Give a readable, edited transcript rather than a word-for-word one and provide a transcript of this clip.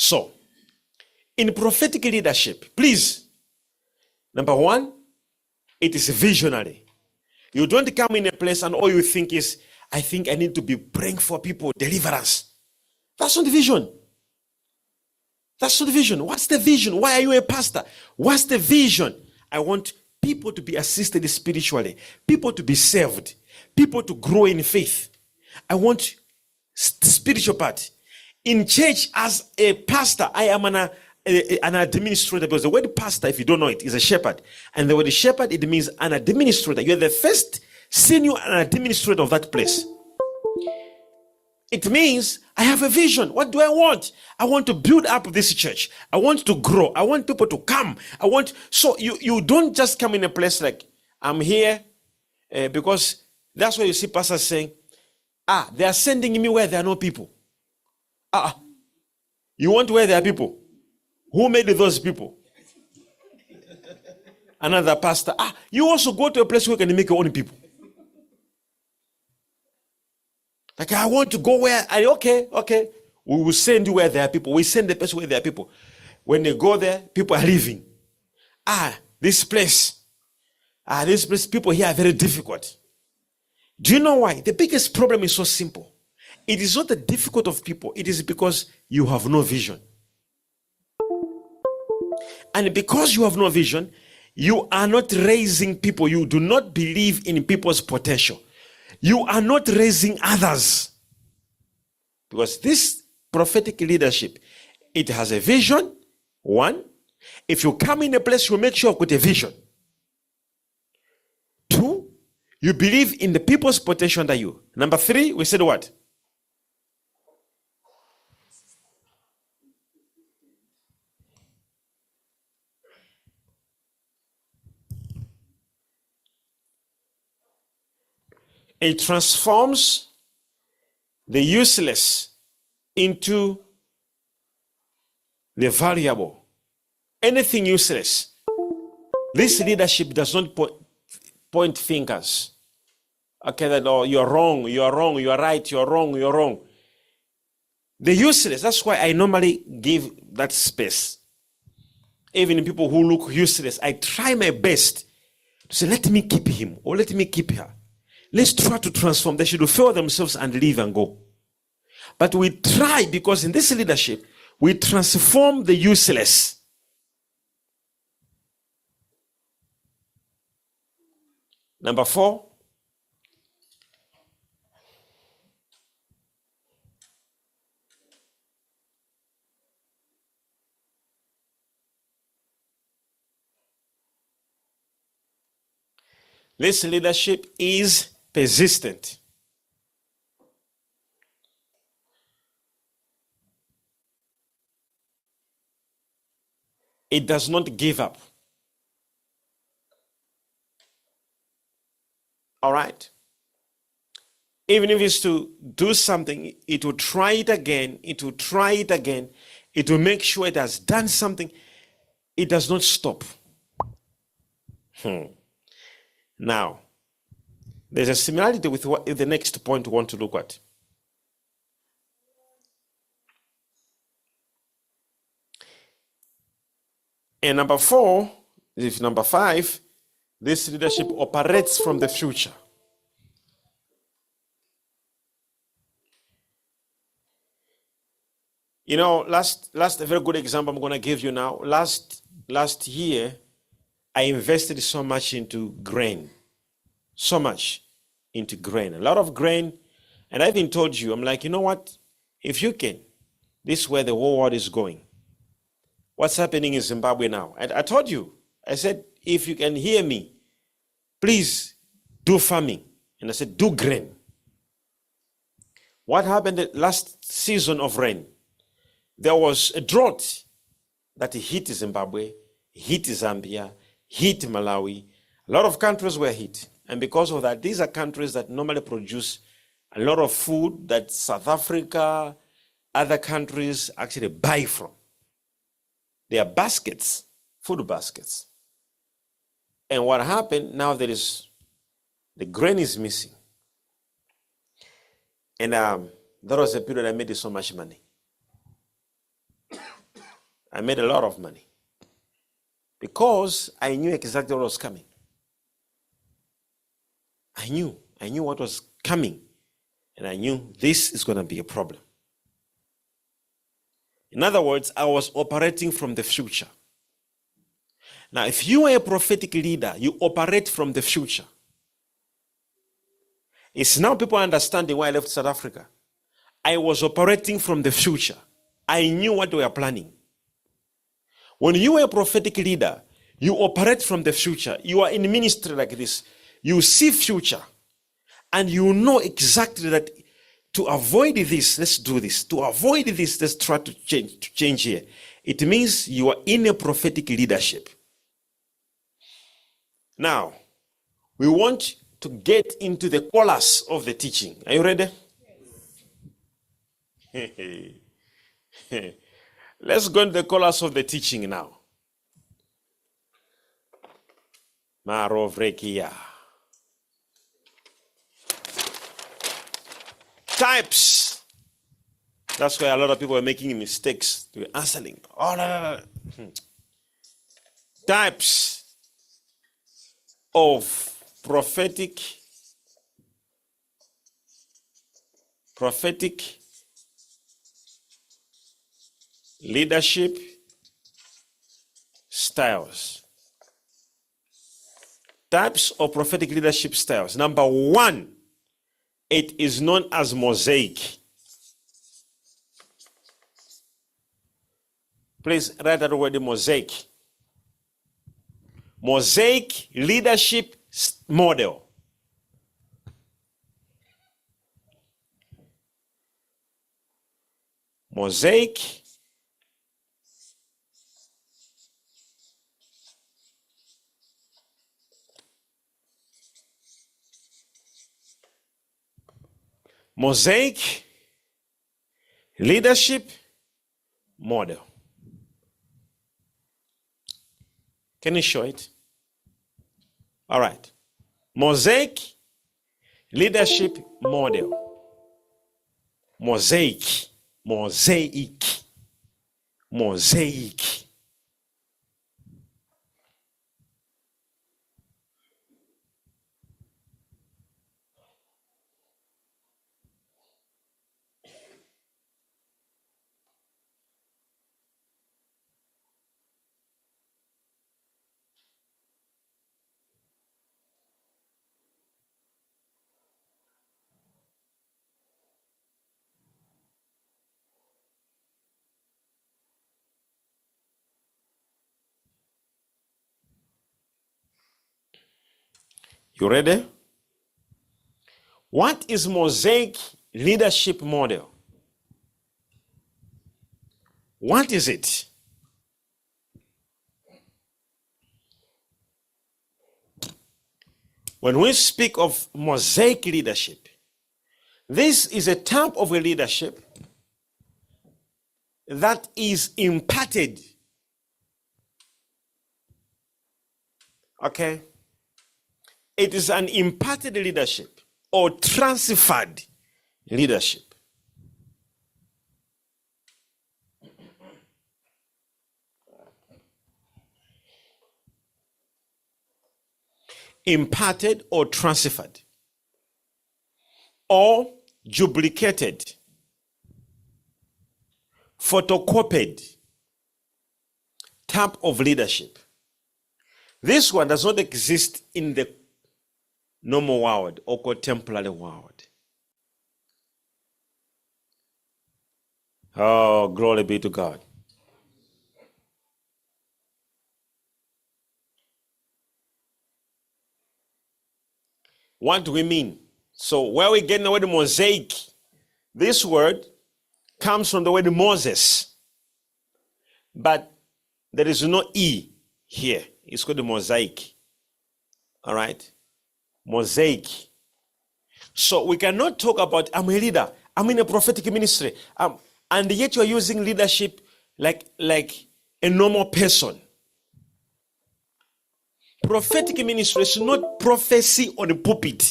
So, in prophetic leadership, please, number one, it is visionary. You don't come in a place and all you think is, I think I need to be praying for people, deliverance. That's not the vision. That's not the vision. What's the vision? Why are you a pastor? What's the vision? I want people to be assisted spiritually, people to be saved, people to grow in faith. I want the spiritual part. In church, as a pastor, I am an administrator, because the word pastor, if you don't know it, is a shepherd. And the word shepherd, it means an administrator. You're the first senior and administrator of that place. It means I have a vision. What do I want? I want to build up this church. I want to grow. I want people to come. So you don't just come in a place like, I'm here, because that's why you see pastors saying, they are sending me where there are no people. You want where there are people? Who made those people? Another pastor. You also go to a place where you can make your own people. Like, I want to go where, okay. We will send you where there are people. We send the person where there are people. When they go there, people are leaving. This place, people here are very difficult. Do you know why? The biggest problem is so simple. It is not the difficult of people. It is because you have no vision. And because you have no vision, you are not raising people. You do not believe in people's potential. You are not raising others. Because this prophetic leadership, it has a vision. One, if you come in a place, you make sure you've got a vision. Two, you believe in the people's potential under you. Number three, we said what? It transforms the useless into the valuable. Anything useless. This leadership does not point fingers. Okay, that you're wrong, you are right, you're wrong. The useless, that's why I normally give that space. Even in people who look useless, I try my best to say, let me keep him or let me keep her. Let's try to transform. They should fail themselves and leave and go. But we try, because in this leadership, we transform the useless. Number four, this leadership is persistent. It does not give up. All right? Even if it's to do something, it will try it again. It will try it again. It will make sure it has done something. It does not stop. Now, there's a similarity with what the next point we want to look at. And number four, number five, this leadership operates from the future. You know, last a very good example I'm going to give you now. Last year, I invested so much into grain. So much into grain. A lot of grain. And I even told you, I'm like, you know what? If you can, this is where the whole world is going. What's happening in Zimbabwe now? And I told you, I said, if you can hear me, please do farming. And I said, do grain. What happened the last season of rain? There was a drought that hit Zimbabwe, hit Zambia, hit Malawi. A lot of countries were hit. And because of that, these are countries that normally produce a lot of food that South Africa, other countries actually buy from. They are baskets, food baskets. And what happened, now the grain is missing. And that was a period I made so much money. I made a lot of money because I knew exactly what was coming. I knew what was coming, and I knew this is going to be a problem. In other words, I was operating from the future. Now, if you are a prophetic leader, you operate from the future. It's now people understanding why I left South Africa. I was operating from the future. I knew what we were planning. When you are a prophetic leader, you operate from the future. You are in ministry like this. You see future. And you know exactly that to avoid this, let's do this. To avoid this, let's try to change here. It means you are in a prophetic leadership. Now, we want to get into the chorus of the teaching. Are you ready? Yes. Let's go into the chorus of the teaching now. Marovrekia. Types. That's why a lot of people are making mistakes to answering. Oh, no. Types of prophetic leadership styles. Types of prophetic leadership styles. Number one, it is known as mosaic. Please write that word, mosaic. Mosaic leadership model. Mosaic leadership model. Can you show it? All right. Mosaic leadership model. Mosaic. You ready? What is mosaic leadership model? What is it? When we speak of mosaic leadership, this is a type of a leadership that is imparted. Okay? It is an imparted leadership or transferred leadership. Imparted or transferred or duplicated, photocopied type of leadership. This one does not exist in the normal world or contemporary world. Oh, glory be to God. What do we mean? So where we get the word mosaic, this word comes from the word Moses. But there is no E here. It's called the mosaic. All right? Mosaic. So we cannot talk about, I'm a leader, I'm in a prophetic ministry, and yet you're using leadership like a normal person. Prophetic ministry is not prophecy on the pulpit.